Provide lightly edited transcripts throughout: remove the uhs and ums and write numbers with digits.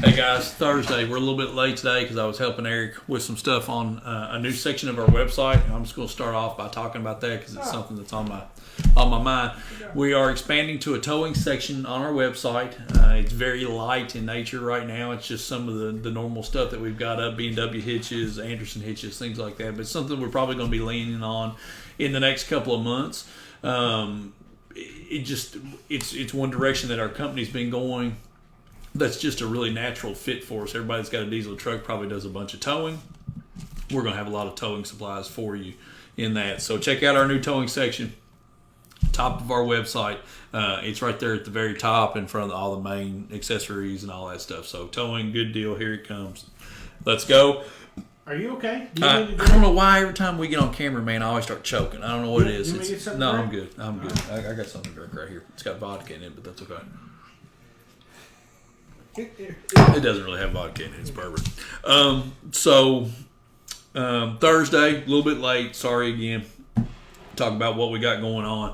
Hey guys, Thursday. We're a little bit late today because I was helping Eric with some stuff on a new section of our website. I'm just going to start off by talking about that because it's something that's on my mind. We are expanding to a towing section on our website. It's very light in nature right now. It's just some of the normal stuff that we've got up, B&W hitches, Anderson hitches, things like that. But it's something we're probably going to be leaning on in the next couple of months. It's one direction that our company's been going. That's just a really natural fit for us. Everybody that's got a diesel truck probably does a bunch of towing. We're going to have a lot of towing supplies for you in that. So check out our new towing section, top of our website. It's right there at the very top in front of all the main accessories and all that stuff. So towing, good deal. Here it comes. Let's go. Are you okay? I don't know why every time we get on camera, man, I always start choking. I don't know what it is. You want me to get something No, to I'm drink? good. I'm good. I got something to drink right here. It's got vodka in it, but that's okay. It doesn't really have vodka in it. It's bourbon. Thursday, a little bit late. Sorry again. Talk about what we got going on.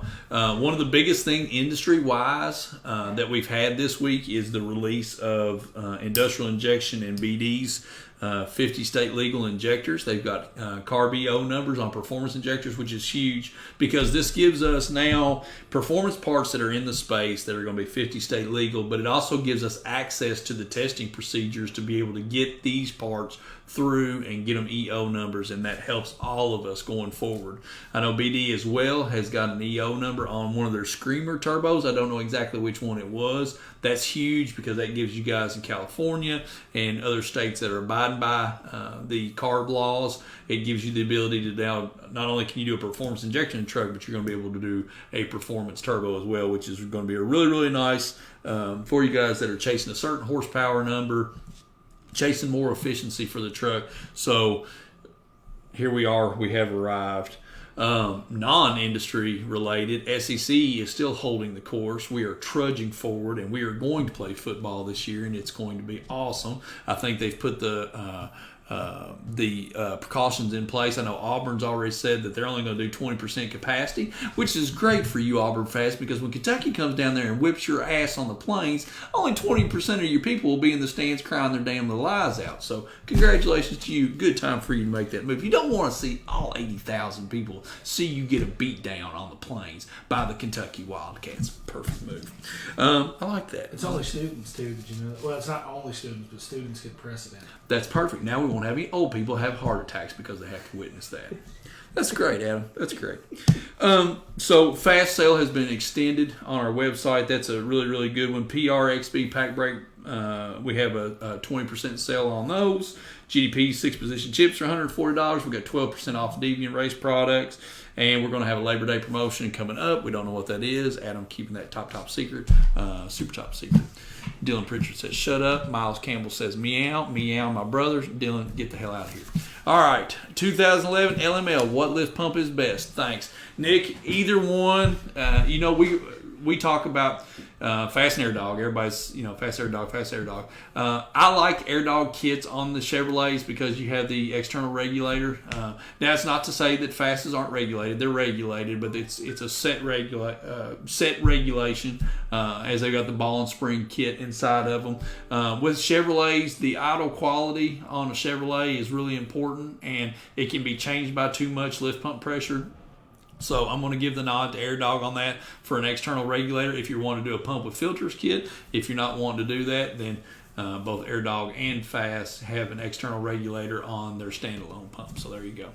One of the biggest things industry-wise that we've had this week is the release of industrial injection and BD's 50 state legal injectors. They've got CARB EO numbers on performance injectors, which is huge because this gives us now performance parts that are in the space that are going to be 50 state legal, but it also gives us access to the testing procedures to be able to get these parts through and get them EO numbers, and that helps all of us going forward. I know BD as well has got an EO number on one of their Screamer turbos. I don't know exactly which one it was. That's huge because that gives you guys in California and other states that are abiding by the CARB laws, it gives you the ability to now, not only can you do a performance injection truck, but you're going to be able to do a performance turbo as well, which is going to be a really, really nice for you guys that are chasing a certain horsepower number, chasing more efficiency for the truck. So here we are. We have arrived. Non-industry related, SEC is still holding the course. We are trudging forward, and we are going to play football this year, and it's going to be awesome. I think they've put the precautions in place. I know Auburn's already said that they're only going to do 20% capacity, which is great for you Auburn fans, because when Kentucky comes down there and whips your ass on the plains, only 20% of your people will be in the stands crying their damn little eyes out. So congratulations to you. Good time for you to make that move. You don't want to see all 80,000 people see you get a beat down on the plains by the Kentucky Wildcats. Perfect move. I like that. It's only students, too, did you know that? Well, it's not only students, but students get precedent. That's perfect. Now we won't have any old people have heart attacks because they have to witness that. That's great, Adam. That's great. So fast sale has been extended on our website. That's a really, really good one. PRXB pack brake. We have a 20% sale on those. GDP 6-position chips are $140. We've got 12% off Deviant Race products. And we're going to have a Labor Day promotion coming up. We don't know what that is. Adam keeping that top secret. Super top secret. Dylan Pritchard says, shut up. Miles Campbell says, meow. Meow, my brothers. Dylan, get the hell out of here. All right. 2011 LML. What lift pump is best? Thanks. Nick, either one. We talk about Fast and Air Dog. Everybody's, Fast Air Dog, Fast Air Dog. I like Air Dog kits on the Chevrolets because you have the external regulator. Now, it's not to say that Fasts aren't regulated. They're regulated, but it's a set regulation as they got the ball and spring kit inside of them. With Chevrolets, the idle quality on a Chevrolet is really important, and it can be changed by too much lift pump pressure. So I'm going to give the nod to Air Dog on that for an external regulator if you want to do a pump with filters kit. If you're not wanting to do that, then both Air Dog and Fast have an external regulator on their standalone pump. So there you go.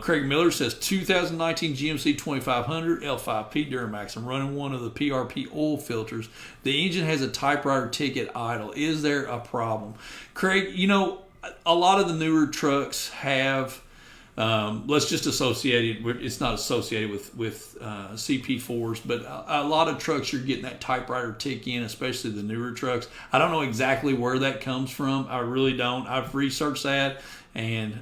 Craig Miller says 2019 GMC 2500 L5P Duramax. I'm running one of the PRP oil filters. The engine has a typewriter ticket idle. Is there a problem? Craig, a lot of the newer trucks have... let's just associate it. It's not associated with CP4s, but a lot of trucks you're getting that typewriter tick in, especially the newer trucks. I don't know exactly where that comes from. I really don't. I've researched that, and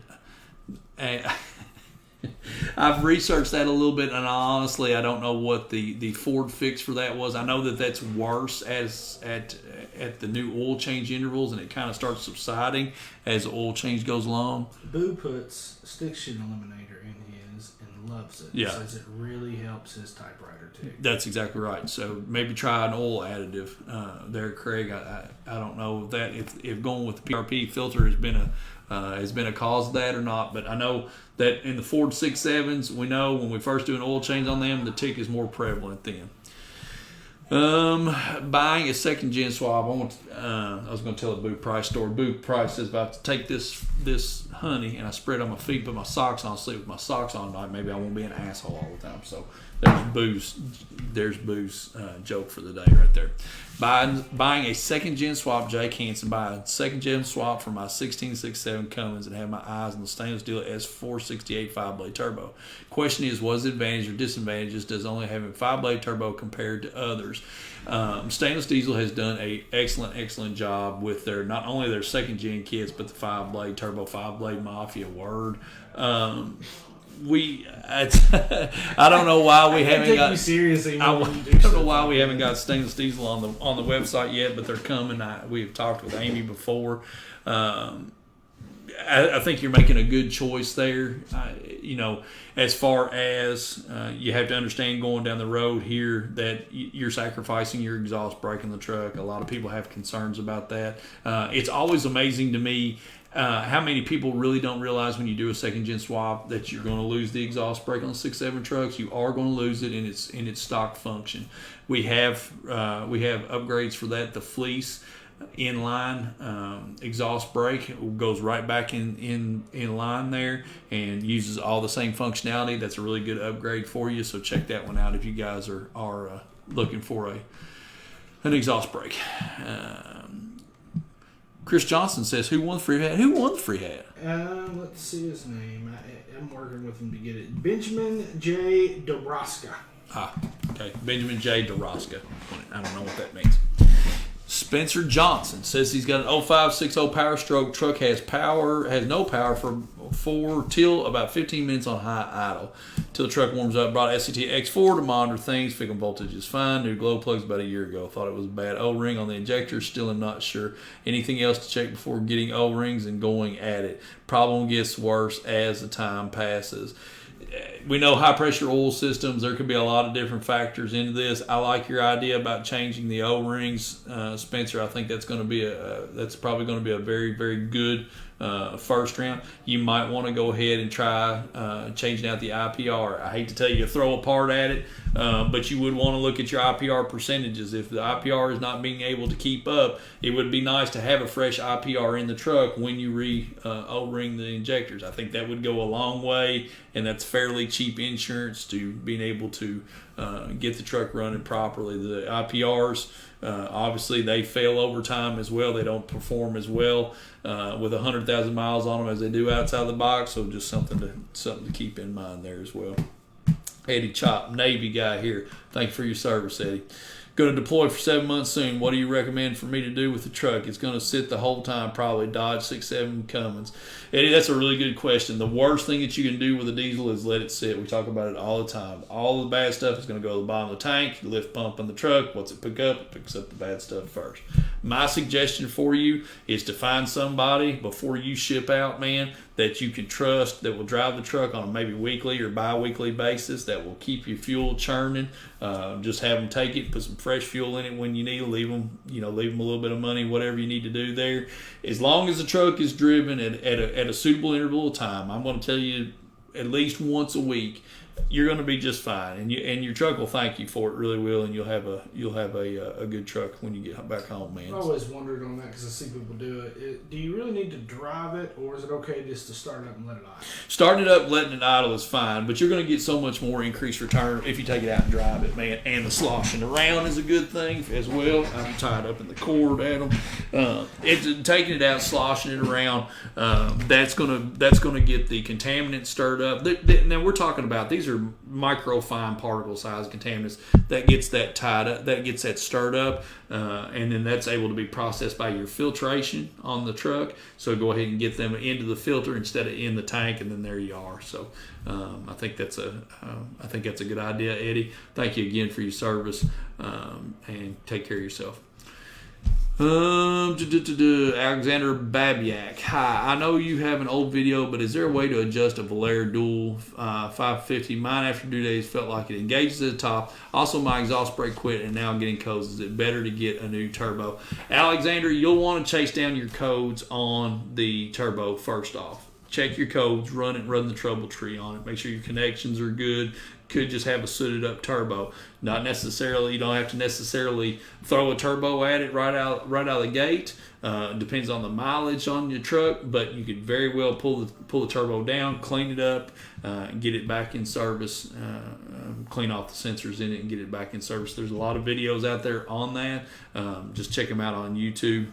I've researched that a little bit, and honestly, I don't know what the Ford fix for that was. I know that that's worse at the new oil change intervals, and it kind of starts subsiding as the oil change goes along. Boo puts stiction eliminator in his and loves it. Yeah. Says it really helps his typewriter too. That's exactly right. So maybe try an oil additive there, Craig. I don't know if going with the PRP filter has been a cause of that or not, but I know that in the Ford 6.7s, we know when we first do an oil change on them, the tick is more prevalent then. Buying a second gen swab. I was going to tell a Boo Price story. Boo Price is about to take this honey and I spread it on my feet, put my socks on, sleep with my socks on. Maybe I won't be an asshole all the time. So there's Boo's joke for the day right there. Buying a second gen swap. Jake Hansen. Buy a second gen swap for my 1667 Cummins and have my eyes on the stainless steel S468 5-blade turbo. Question is, what is the advantage or disadvantages does only having 5-blade turbo compared to others? Stainless Diesel has done a excellent job with not only their second gen kits, but the 5-blade turbo, 5-blade Mafia word. I don't know why we haven't got. Seriously, I don't know why we haven't got Stainless Diesel on the website yet, but they're coming. We've talked with Amy before. I think you're making a good choice there. As far as you have to understand going down the road here that you're sacrificing your exhaust brake in the truck. A lot of people have concerns about that. It's always amazing to me how many people really don't realize when you do a second gen swap that you're going to lose the exhaust brake on 6.7 trucks. You are going to lose it in its stock function. We have upgrades for that. The Fleece inline exhaust brake goes right back in line there and uses all the same functionality. That's a really good upgrade for you. So check that one out if you guys are looking for an exhaust brake. Chris Johnson says, "Who won the free hat? Who won the free hat?" Let's see his name. I'm working with him to get it. Benjamin J. Dobroska. Okay. Benjamin J. Dobroska. I don't know what that means. Spencer Johnson says he's got an 0560 Power Stroke truck, has no power for till about 15 minutes on high idle. Till the truck warms up. Brought SCT X4 to monitor things. Fickum voltage is fine. New glow plugs about a year ago. Thought it was a bad O-ring on the injector. Still am not sure. Anything else to check before getting O-rings and going at it? Problem gets worse as the time passes. We know high pressure oil systems, there could be a lot of different factors into this. I like your idea about changing the O-rings, Spencer. I think that's probably going to be a very, very good first round. You might want to go ahead and try changing out the IPR. I hate to tell you to throw a part at it, but you would want to look at your IPR percentages. If the IPR is not being able to keep up, it would be nice to have a fresh IPR in the truck when you O-ring the injectors. I think that would go a long way, and that's fairly cheap insurance to being able to get the truck running properly. The IPRs, obviously, they fail over time as well. They don't perform as well with 100,000 miles on them as they do outside the box. So just something to keep in mind there as well. Eddie Chop, Navy guy here. Thank you for your service, Eddie. Going to deploy for 7 months soon. What do you recommend for me to do with the truck? It's going to sit the whole time, probably. Dodge 6.7 Cummins. Eddie, that's a really good question. The worst thing that you can do with a diesel is let it sit. We talk about it all the time. All the bad stuff is going to go to the bottom of the tank. The lift pump on the truck, what's it pick up? It picks up the bad stuff first. My suggestion for you is to find somebody before you ship out, man, that you can trust, that will drive the truck on a maybe weekly or bi-weekly basis, that will keep your fuel churning. Just have them take it, put some fresh fuel in it when you need to, leave them a little bit of money, whatever you need to do there. As long as the truck is driven at a suitable interval of time, I'm going to tell you at least once a week, you're going to be just fine, and your truck will thank you for it, really will, and you'll have a good truck when you get back home, man. I've always wondered on that because I see people do it. Do you really need to drive it, or is it okay just to start it up and let it idle? Starting it up, letting it idle is fine, but you're going to get so much more increased return if you take it out and drive it, man. And the sloshing around is a good thing as well. I'm tied up in the cord, Adam. Taking it out, sloshing it around, that's going to get the contaminants stirred up. Now we're talking about these are micro fine particle size contaminants that gets that tied up, that gets that stirred up, and then that's able to be processed by your filtration on the truck. So go ahead and get them into the filter instead of in the tank, and then there you are. So I think that's a good idea, Eddie. Thank you again for your service, and take care of yourself. Alexander Babiak. Hi, I know you have an old video, but is there a way to adjust a Valera Dual 550? Mine after 2 days felt like it engages at the top. Also, my exhaust brake quit and now I'm getting codes. Is it better to get a new turbo? Alexander, you'll want to chase down your codes on the turbo first off. Check your codes, run the trouble tree on it. Make sure your connections are good. Could just have a sooted up turbo. Not necessarily, you don't have to necessarily throw a turbo at it right out of the gate. Depends on the mileage on your truck, but you could very well pull the turbo down, clean it up, get it back in service, clean off the sensors in it and get it back in service. There's a lot of videos out there on that. Just check them out on YouTube.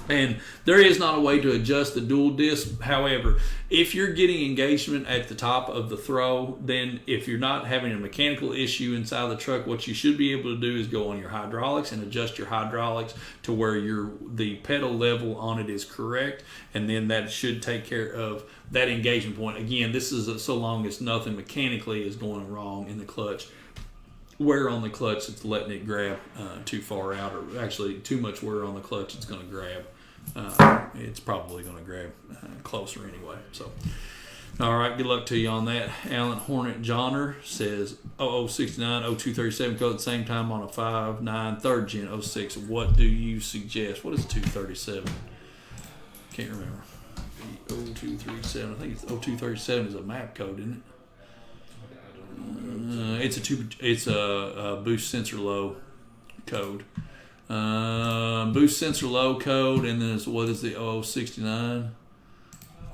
And there is not a way to adjust the dual disc. However, if you're getting engagement at the top of the throw, then if you're not having a mechanical issue inside the truck, what you should be able to do is go on your hydraulics and adjust your hydraulics to where the pedal level on it is correct, and then that should take care of that engagement point. Again, this is so long as nothing mechanically is going wrong in the clutch. Wear on the clutch, it's letting it grab too far out, or actually too much wear on the clutch, it's going to grab. It's probably going to grab closer anyway. So, all right, good luck to you on that. Alan Hornet Johnner says 0069, 0237 code at the same time on a 5.9 third gen 06. What do you suggest? What is 237? Can't remember. 0237. I think it's 0237 is a map code, isn't it? It's a boost sensor low code. Boost sensor low code, and then what is the 0069?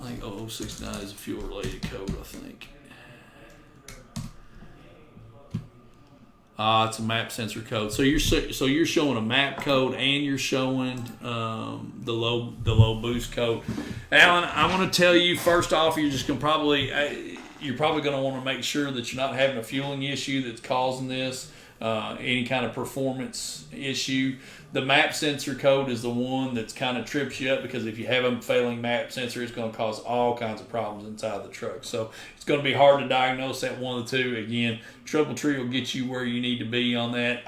I think 0069 is a fuel related code, I think. It's a map sensor code. So you're showing a map code and you're showing the low boost code. Alan, I want to tell you first off, you're probably going to want to make sure that you're not having a fueling issue that's causing this, any kind of performance issue. The map sensor code is the one that's kind of trips you up, because if you have a failing map sensor, it's going to cause all kinds of problems inside the truck. So it's going to be hard to diagnose that one of the two. Again, trouble tree will get you where you need to be on that.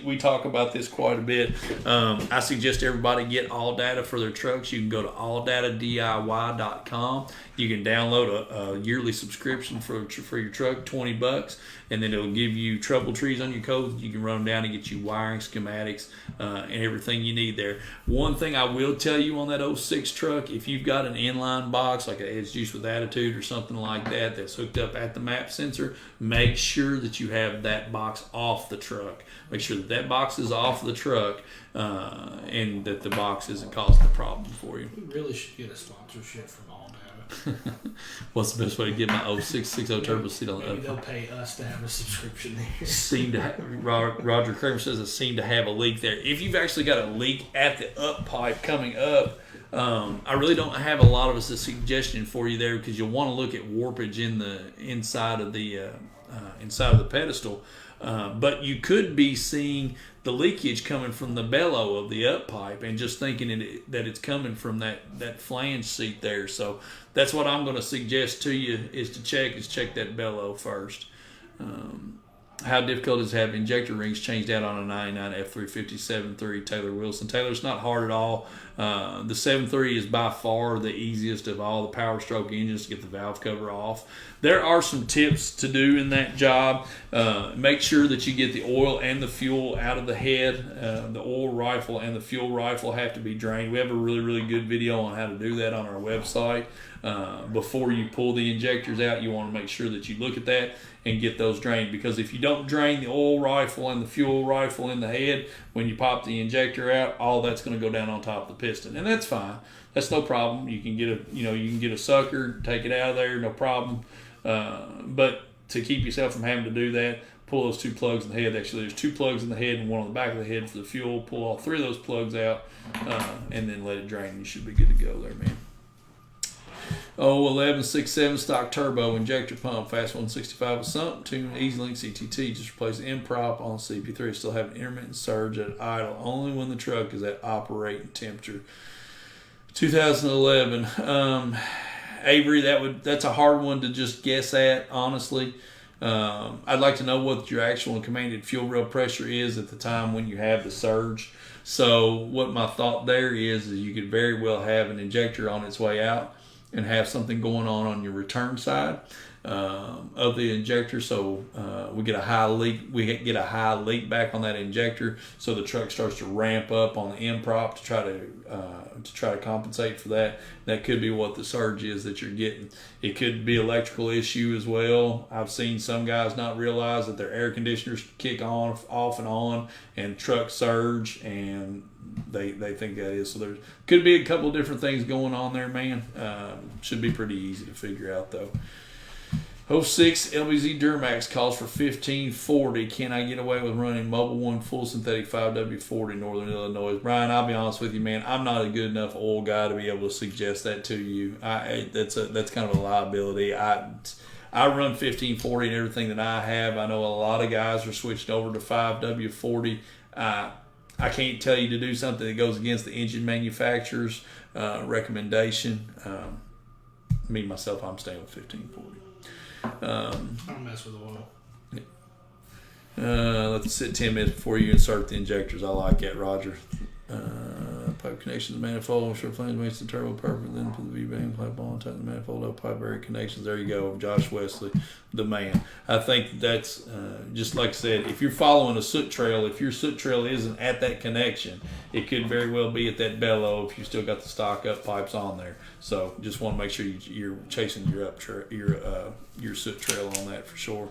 We talk about this quite a bit. I suggest everybody get all data for their trucks. You can go to alldatadiy.com. You can download a yearly subscription for your truck, $20, and then it'll give you trouble trees on your codes. You can run them down and get you wiring schematics and everything you need there. One thing I will tell you on that 06 truck, if you've got an inline box like an Edge Juice with Attitude or something like that that's hooked up at the map sensor, make sure that you have that box off the truck. Make sure that box is off the truck and that the box isn't causing a problem for you. We really should get a sponsorship from All Data. What's the best way to get my 0660 turbo seat on the Maybe they'll pay us to have a subscription there. Roger Kramer says it seemed to have a leak there. If you've actually got a leak at the up pipe coming up, I really don't have a lot of a suggestion for you there, because you'll want to look at warpage in the inside of the pedestal. But you could be seeing the leakage coming from the bellow of the up pipe and just thinking that it's coming from that flange seat there. So that's what I'm going to suggest to you is check that bellow first. How difficult is having injector rings changed out on a 99 F350 7.3 Taylor Wilson? Taylor's not hard at all. The 7.3 is by far the easiest of all the Power Stroke engines to get the valve cover off. There are some tips to do in that job. Make sure that you get the oil and the fuel out of the head. The oil rifle and the fuel rifle have to be drained. We have a really, really good video on how to do that on our website. Before you pull the injectors out, you want to make sure that you look at that and get those drained, because if you don't drain the oil rifle and the fuel rifle in the head, when you pop the injector out, all that's going to go down on top of the piston, and that's fine. That's no problem. You can get a sucker, take it out of there, no problem. But to keep yourself from having to do that, pull those two plugs in the head. Actually, there's two plugs in the head and one on the back of the head for the fuel. Pull all three of those plugs out, and then let it drain. You should be good to go there, man. 1167 stock turbo injector pump, fast 165 with sump, tune EasyLink CTT. Just replace the end prop on CP3. Still have an intermittent surge at idle, only when the truck is at operating temperature. 2011. Avery, that's a hard one to just guess at, honestly. I'd like to know what your actual and commanded fuel rail pressure is at the time when you have the surge. So what my thought there is you could very well have an injector on its way out and have something going on your return side of the injector. So we get a high leak. We get a high leak back on that injector. So the truck starts to ramp up on the end prop to try to compensate for that. That could be what the surge is that you're getting. It could be electrical issue as well. I've seen some guys not realize that their air conditioners kick on, off and on, and truck surge, and they think that is. So there could be a couple of different things going on there, man. Should be pretty easy to figure out, though. 06 LBZ Duramax calls for 1540. Can I get away with running Mobile One full synthetic 5W40 Northern Illinois? Brian, I'll be honest with you, man. I'm not a good enough oil guy to be able to suggest that to you. That's kind of a liability. I run 1540 and everything that I have. I know a lot of guys are switched over to 5W40. I can't tell you to do something that goes against the engine manufacturer's recommendation. Me, myself, I'm staying with 1540. I don't mess with oil. Let's sit 10 minutes before you insert the injectors. I like that, Roger. Pipe connections, manifold, sure flames makes the turbo perfect. Then put the V-band pipe on, tighten the manifold up, pipe area connections. There you go, Josh Wesley, the man. I think that's just like I said. If you're following a soot trail, if your soot trail isn't at that connection, it could very well be at that bellow if you still got the stock up pipes on there. So just want to make sure you're chasing your soot trail on that for sure.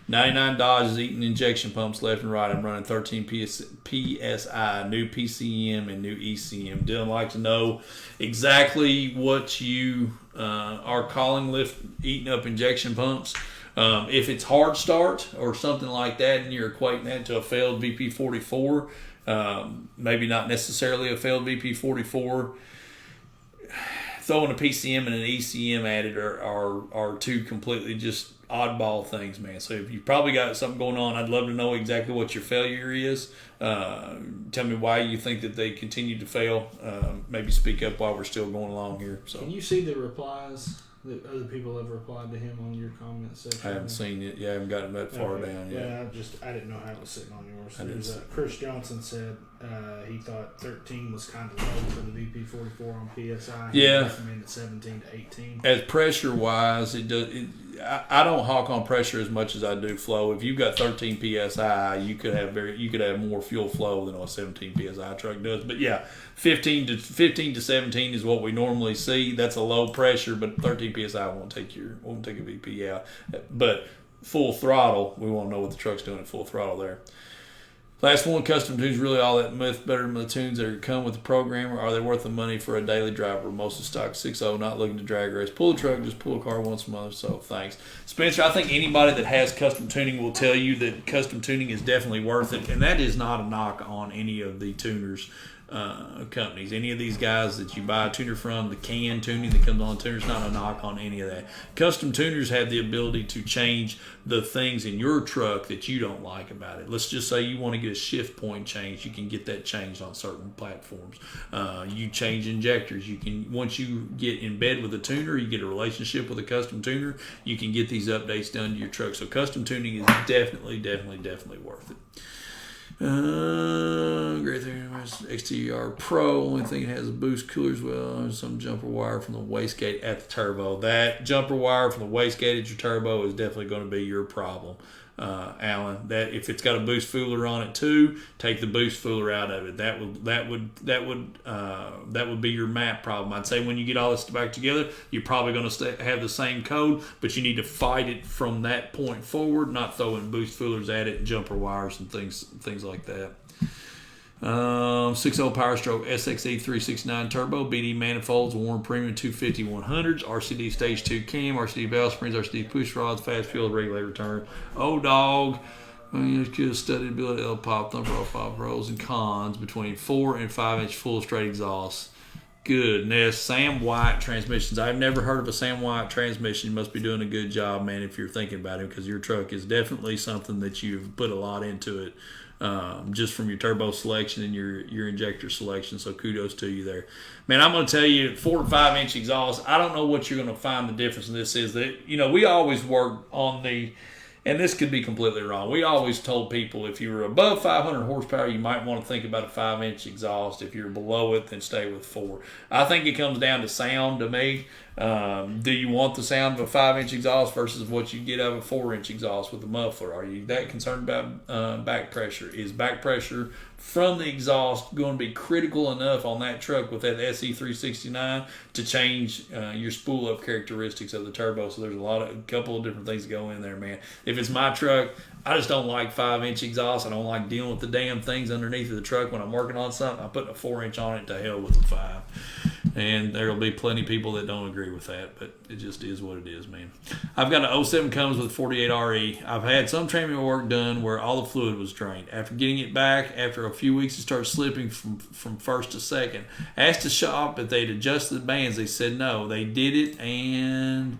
99 Dodge is eating injection pumps left and right. I'm running 13 PSI, new PCM and new ECM. Dylan likes to know exactly what you are calling eating up injection pumps. If it's hard start or something like that and you're equating that to a failed VP44, maybe not necessarily a failed VP44, throwing a PCM and an ECM added are two completely just oddball things, man. So if you've probably got something going on, I'd love to know exactly what your failure is. Tell me why you think that they continue to fail. Maybe speak up while we're still going along here. So can you see the replies that other people have replied to him on your comment section? I haven't seen it. Yeah, I haven't gotten that far down yet. Yeah, I didn't know how it was sitting on yours. Chris Johnson said he thought 13 was kind of low for the VP44 on PSI. He recommended 17 to 18. As pressure wise, I don't hawk on pressure as much as I do flow. If you've got 13 psi, you could have more fuel flow than a 17 psi truck does. But yeah, 15 to 17 is what we normally see. That's a low pressure, but 13 psi won't take a VP out. But full throttle, we want to know what the truck's doing at full throttle there. Last one, custom tunes really all that much better than the tunes that come with the programmer. Are they worth the money for a daily driver? Most of stock 6.0, not looking to drag race. Pull a truck, just pull a car once a month. So thanks, Spencer. I think anybody that has custom tuning will tell you that custom tuning is definitely worth it, and that is not a knock on any of the tuners. Companies, any of these guys that you buy a tuner from, the can tuning that comes on tuners, not a knock on any of that. Custom tuners have the ability to change the things in your truck that you don't like about it. Let's just say you want to get a shift point changed, you can get that changed on certain platforms. You change injectors, you can, once you get in bed with a tuner, you get a relationship with a custom tuner, you can get these updates done to your truck. So custom tuning is definitely worth it. Great thing, XTR Pro. Only thing it has a boost cooler as well. Some jumper wire from the wastegate at the turbo. That jumper wire from the wastegate at your turbo is definitely going to be your problem, Alan. That if it's got a boost fooler on it too, take the boost fooler out of it. That would be your map problem. I'd say when you get all this back together, you're probably going to have the same code, but you need to fight it from that point forward, not throwing boost foolers at it and jumper wires and things like that. 6.0 Power Stroke SXE 369 Turbo, BD manifolds, Warren Premium 250 100s, RCD Stage 2 cam, RCD valve springs, RCD push rods, fast fuel regulator return. Oh, dog. You could study the ability of pop number of 5 pros and cons between 4 and 5 inch full straight exhaust. Goodness. Sam White transmissions. I've never heard of a Sam White transmission. You must be doing a good job, man, if you're thinking about it, because your truck is definitely something that you've put a lot into it. Just from your turbo selection and your injector selection, so kudos to you there. Man, I'm going to tell you, 4 to 5 inch exhaust, I don't know what you're going to find the difference in this is. That, we always work on the and this could be completely wrong. We always told people if you were above 500 horsepower, you might want to think about a 5-inch exhaust. If you're below it, then stay with 4. I think it comes down to sound to me. Do you want the sound of a 5-inch exhaust versus what you get out of a 4-inch exhaust with the muffler? Are you that concerned about back pressure? Is back pressure from the exhaust going to be critical enough on that truck with that SE369 to change your spool up characteristics of the turbo? So there's a couple of different things that go in there, man. If it's my truck, I just don't like 5-inch exhaust. I don't like dealing with the damn things underneath of the truck when I'm working on something. I put a 4-inch on it. To hell with the 5. And there'll be plenty of people that don't agree with that, but it just is what it is, man. I've got an 07 Cummins with 48 RE. I've had some training work done where all the fluid was drained. After getting it back, after a few weeks, it started slipping from first to second. Asked the shop if they'd adjusted the bands. They said no. They did it, and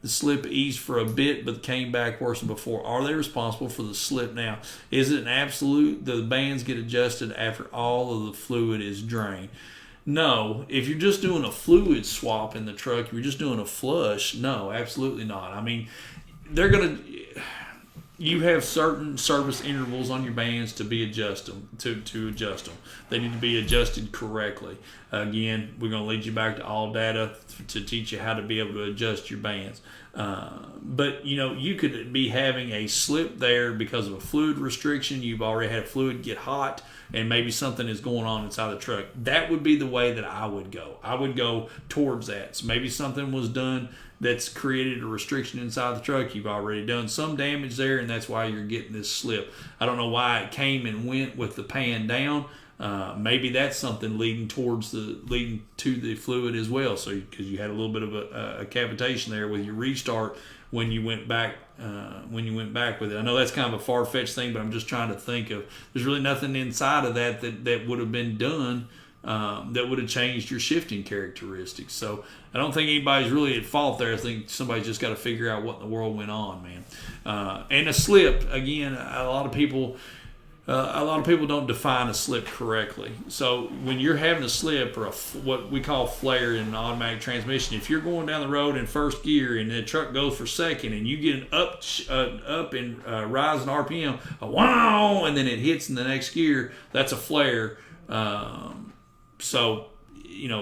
the slip eased for a bit, but came back worse than before. Are they responsible for the slip now? Is it an absolute the bands get adjusted after all of the fluid is drained? No. If you're just doing a fluid swap in the truck, you're just doing a flush, no, absolutely not. I mean, you have certain service intervals on your bands to be adjust them. They need to be adjusted correctly. Again, we're going to lead you back to all data to teach you how to be able to adjust your bands. But you could be having a slip there because of a fluid restriction. You've already had fluid get hot, and maybe something is going on inside the truck. That would be the way that I would go. I would go towards that. So maybe something was done that's created a restriction inside the truck. You've already done some damage there, and that's why you're getting this slip. I don't know why it came and went with the pan down. Maybe that's something leading to the fluid as well. So because you had a little bit of a cavitation there with your restart when you went back with it. I know that's kind of a far-fetched thing, but I'm just trying to think of. There's really nothing inside of that would have been done that would have changed your shifting characteristics. So I don't think anybody's really at fault there. I think somebody's just got to figure out what in the world went on, man. And a slip, again, a lot of people don't define a slip correctly. So when you're having a slip or what we call flare in an automatic transmission, if you're going down the road in first gear and the truck goes for second and you get an up and rise in RPM, a wow, and then it hits in the next gear, that's a flare. So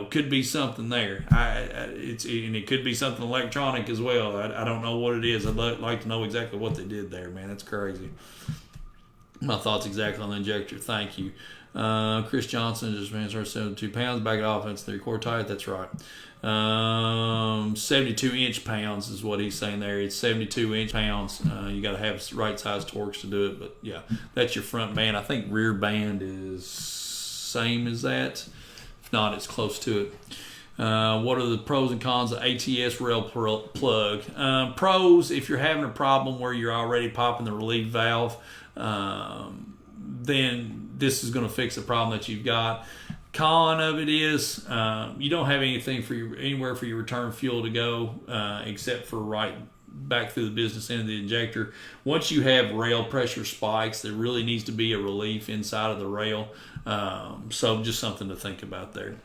could be something there. And it could be something electronic as well. I don't know what it is. I'd like to know exactly what they did there, man. That's crazy. My thoughts exactly on the injector. Thank you. Chris Johnson just ran 72 pounds back at offense, 3/4 tight. That's right. 72 inch pounds is what he's saying there. It's 72 inch pounds. You got to have right size torques to do it. But yeah, that's your front band. I think rear band is same as that. If not, it's close to it. What are the pros and cons of ATS rail plug? Pros, if you're having a problem where you're already popping the relief valve, then this is going to fix the problem that you've got. Con of it is you don't have anything anywhere for your return fuel to go except for right back through the business end of the injector. Once you have rail pressure spikes, there really needs to be a relief inside of the rail. So just something to think about there.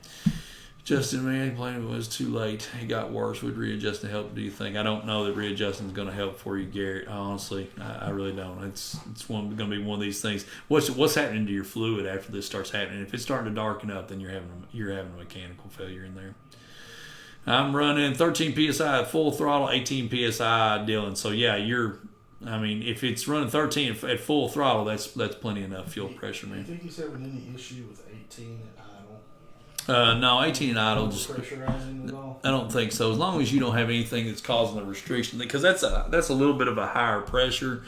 Justin, man, complaining it was too late. It got worse. Would readjusting help, do you think? I don't know that readjusting is going to help for you, Garrett. Honestly, I really don't. It's going to be one of these things. What's happening to your fluid after this starts happening? If it's starting to darken up, then you're having a mechanical failure in there. I'm running 13 psi at full throttle, 18 psi Dylan. So yeah, if it's running 13 at full throttle, that's plenty enough fuel pressure, man. Do you think he's having any issue with 18 at idle? No, 18 and idle just pressurizing at all? I don't think so. As long as you don't have anything that's causing a restriction, because that's a little bit of a higher pressure.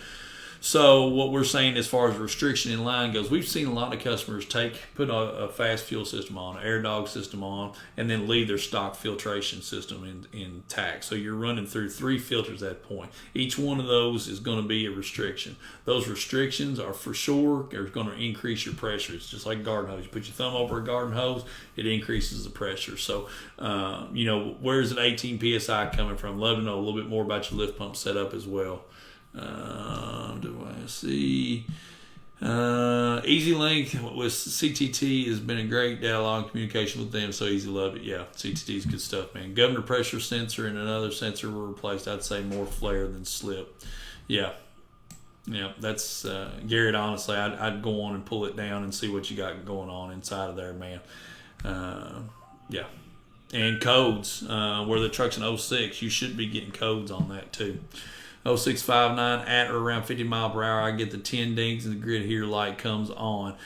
So what we're saying as far as restriction in line goes, we've seen a lot of customers put a fast fuel system on, an air dog system on, and then leave their stock filtration system intact. So you're running through 3 filters at that point. Each one of those is going to be a restriction. Those restrictions are for sure going to increase your pressure. It's just like a garden hose. You put your thumb over a garden hose, it increases the pressure. So, where's an 18 PSI coming from? Love to know a little bit more about your lift pump setup as well. Do I see? Easy Link with CTT has been a great dialogue communication with them. So easy, love it. Yeah, CTT is good stuff, man. Governor pressure sensor and another sensor were replaced. I'd say more flare than slip. Yeah, Yeah, that's Garrett. Honestly, I'd go on and pull it down and see what you got going on inside of there, man. Yeah, and codes where the truck's an 06, you should be getting codes on that too. 0659 at or around 50 mile per hour. I get the 10 dings and the grid heater light comes on.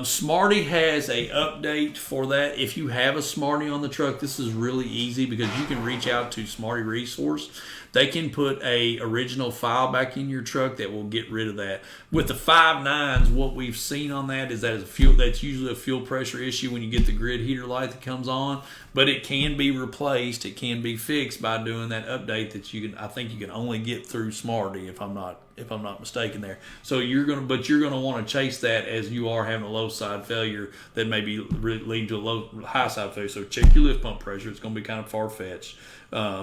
Smarty has a update for that. If you have a Smarty on the truck, this is really easy because you can reach out to Smarty Resource. They can put a original file back in your truck that will get rid of that. With the 5.9s, what we've seen on that is that's usually a fuel pressure issue when you get the grid heater light that comes on, but it can be replaced. It can be fixed by doing that update that I think you can only get through Smarty if I'm not mistaken there. So you're gonna want to chase that as you are having a low side failure that may be leading to a high side failure. So check your lift pump pressure. It's going to be kind of far fetched.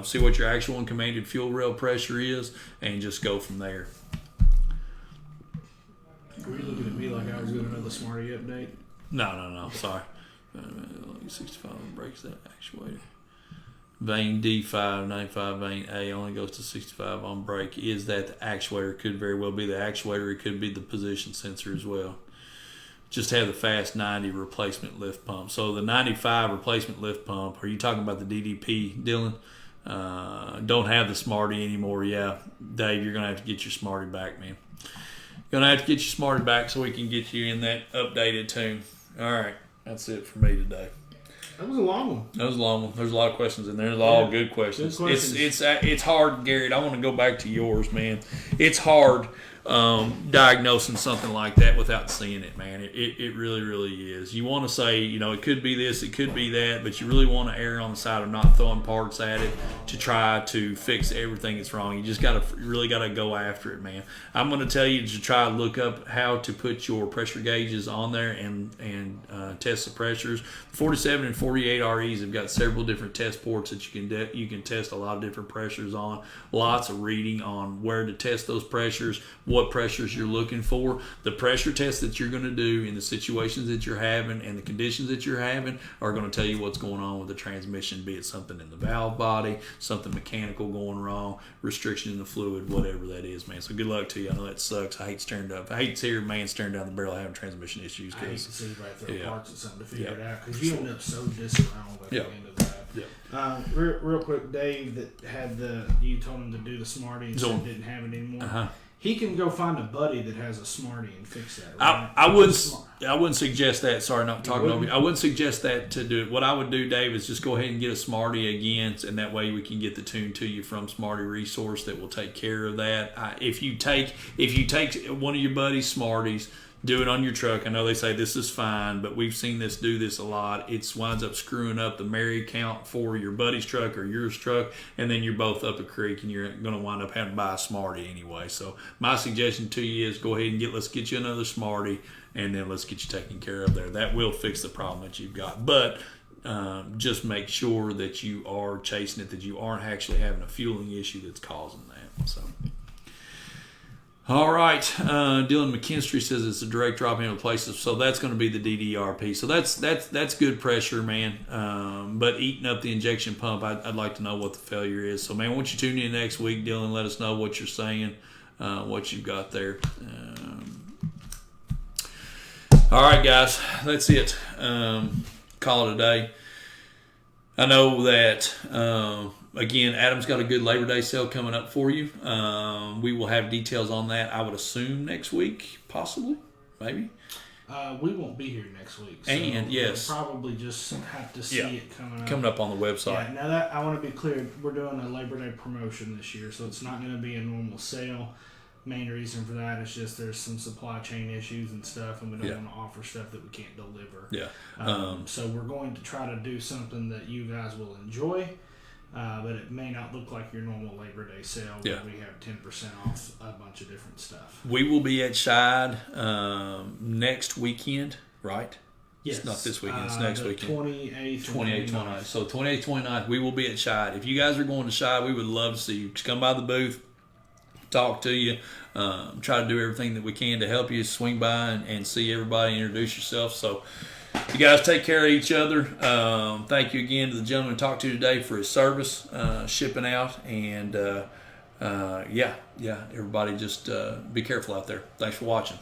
See what your actual and commanded fuel rail pressure is, and just go from there. Were you looking at me like I was doing another Smarty update? No. Sorry. 65 breaks that actuator. Vane D5, 95 vane A only goes to 65 on brake. Is that the actuator? Could very well be the actuator. It could be the position sensor as well. Just have the fast 90 replacement lift pump. So the 95 replacement lift pump, are you talking about the DDP, Dylan? Don't have the Smarty anymore. Yeah, Dave, you're going to have to get your Smarty back, man. Going to have to get your Smarty back so we can get you in that updated tune. All right, that's it for me today. That was a long one. There's a lot of questions in there. There's all good questions. It's hard, Garrett. I want to go back to yours, man. It's hard diagnosing something like that without seeing it, man. It really, really is. You want to say, it could be this, it could be that, but you really want to err on the side of not throwing parts at it to try to fix everything that's wrong. You just really got to go after it, man. I'm going to tell you to try to look up how to put your pressure gauges on there and test the pressures. 47 and 48 REs have got several different test ports that you can test a lot of different pressures on. Lots of reading on where to test those pressures, what pressures you're looking for. The pressure tests that you're going to do in the situations that you're having and the conditions that you're having are going to tell you what's going on with the transmission, be it something in the valve body, something mechanical going wrong, restriction in the fluid, whatever that is, man. So good luck to you. I know that sucks. I hate to see a man staring down the barrel having transmission issues. I hate to see anybody throw parts at something to figure it out because you end up so disgruntled at the end of that. Real quick, Dave that had you told him to do the Smarty and said didn't have it anymore. He can go find a buddy that has a Smarty and fix that. Right? I wouldn't suggest that. Sorry, not talking over you. I wouldn't suggest that to do it. What I would do, Dave, is just go ahead and get a Smarty again, and that way we can get the tune to you from Smarty Resource that will take care of that. If you take one of your buddy's Smarties, do it on your truck. I know they say this is fine, but we've seen this do this a lot. It winds up screwing up the Mary count for your buddy's truck or yours truck, and then you're both up a creek, and you're going to wind up having to buy a Smarty anyway. So my suggestion to you is go ahead and let's get you another Smarty, and then let's get you taken care of there. That will fix the problem that you've got. But just make sure that you are chasing it, that you aren't actually having a fueling issue that's causing that. So. All right, Dylan McKinstry says it's a direct drop in places, so that's going to be the DDRP. So that's good pressure, man. But eating up the injection pump, I'd like to know what the failure is. So, man, once you tune in next week, Dylan, let us know what you're saying, what you've got there. All right, guys, that's it. Call it a day. I know that. Again, Adam's got a good Labor Day sale coming up for you. We will have details on that, I would assume, next week, possibly, maybe. We won't be here next week. So and, yes. We'll probably just have to see it coming up on the website. Yeah, now that I want to be clear, we're doing a Labor Day promotion this year, so it's not going to be a normal sale. Main reason for that is just there's some supply chain issues and stuff, and we don't want to offer stuff that we can't deliver. Yeah. So we're going to try to do something that you guys will enjoy. But it may not look like your normal Labor Day sale where we have 10% off a bunch of different stuff. We will be at Shide next weekend, right? Yes. It's not this weekend, it's next weekend. 28th, 29th. So 28th, 29th, we will be at Shide. If you guys are going to Shide, we would love to see you. Just come by the booth, talk to you, try to do everything that we can to help you, swing by and see everybody, introduce yourself. So you guys take care of each other. Thank you again to the gentleman we talked to today for his service, shipping out, and yeah, everybody just be careful out there. Thanks for watching.